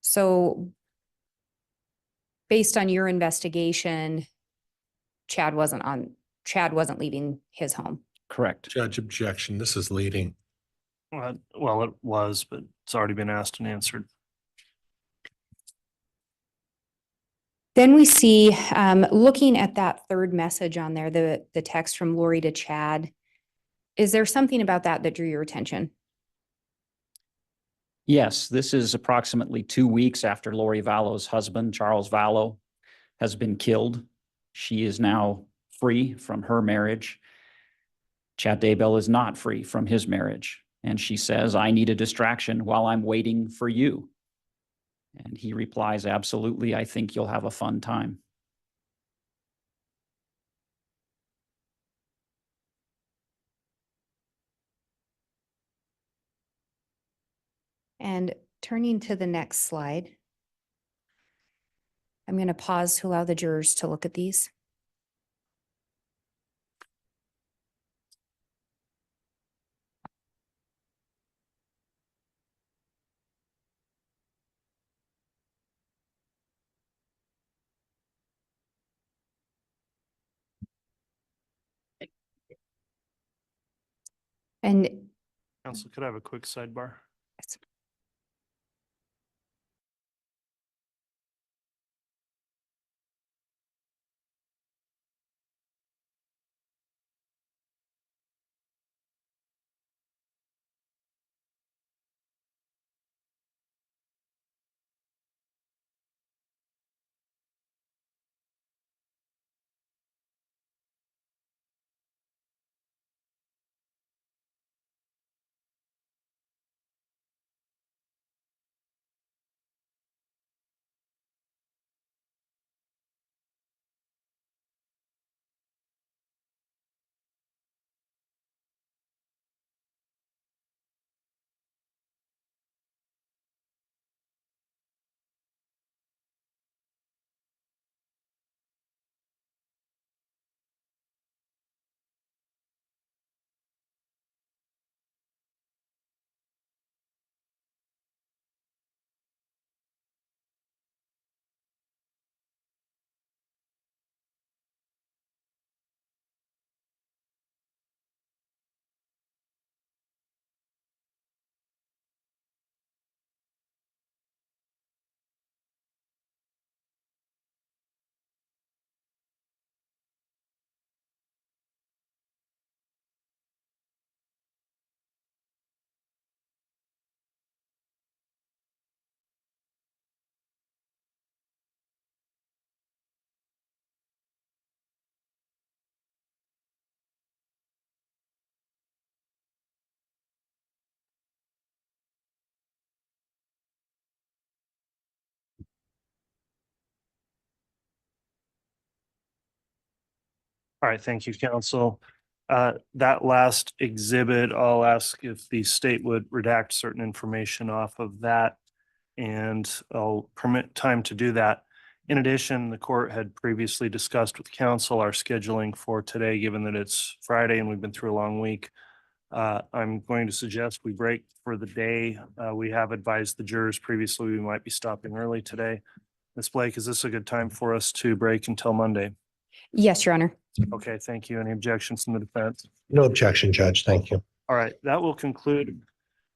[SPEAKER 2] So based on your investigation, Chad wasn't leaving his home.
[SPEAKER 1] Correct.
[SPEAKER 3] Judge, objection. This is leading.
[SPEAKER 4] Well, it was, but it's already been asked and answered.
[SPEAKER 2] Then we see, looking at that third message on there, the text from Lori to Chad, is there something about that that drew your attention?
[SPEAKER 1] Yes, this is approximately 2 weeks after Lori Vallow's husband, Charles Vallow, has been killed. She is now free from her marriage. Chad Daybell is not free from his marriage. And she says, I need a distraction while I'm waiting for you. And he replies, absolutely, I think you'll have a fun time.
[SPEAKER 2] And turning to the next slide, I'm going to pause to allow the jurors to look at these. And
[SPEAKER 4] Council, could I have a quick sidebar? All right, thank you, counsel. That last exhibit, I'll ask if the state would redact certain information off of that. And I'll permit time to do that. In addition, the court had previously discussed with counsel our scheduling for today, given that it's Friday and we've been through a long week. I'm going to suggest we break for the day. We have advised the jurors previously we might be stopping early today. Ms. Blake, is this a good time for us to break until Monday?
[SPEAKER 2] Yes, Your Honor.
[SPEAKER 4] Okay, thank you. Any objections from the defense?
[SPEAKER 3] No objection, Judge. Thank you.
[SPEAKER 4] All right, that will conclude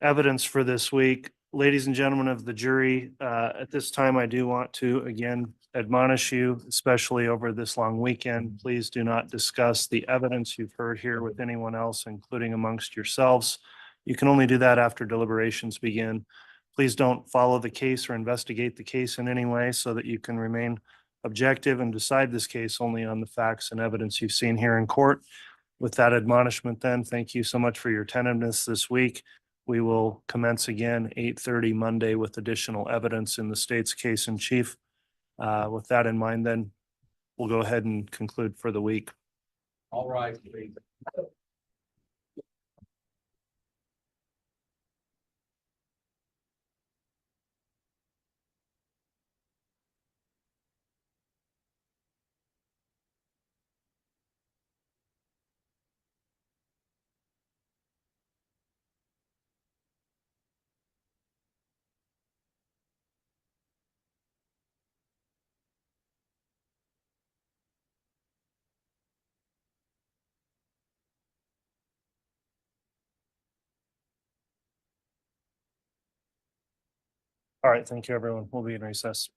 [SPEAKER 4] evidence for this week. Ladies and gentlemen of the jury, at this time, I do want to again admonish you, especially over this long weekend. Please do not discuss the evidence you've heard here with anyone else, including amongst yourselves. You can only do that after deliberations begin. Please don't follow the case or investigate the case in any way so that you can remain objective and decide this case only on the facts and evidence you've seen here in court. With that admonishment then, thank you so much for your attentiveness this week. We will commence again 8:30 Monday with additional evidence in the state's case in chief. With that in mind, then we'll go ahead and conclude for the week.
[SPEAKER 3] All right, please.
[SPEAKER 4] All right, thank you, everyone. We'll be in recess.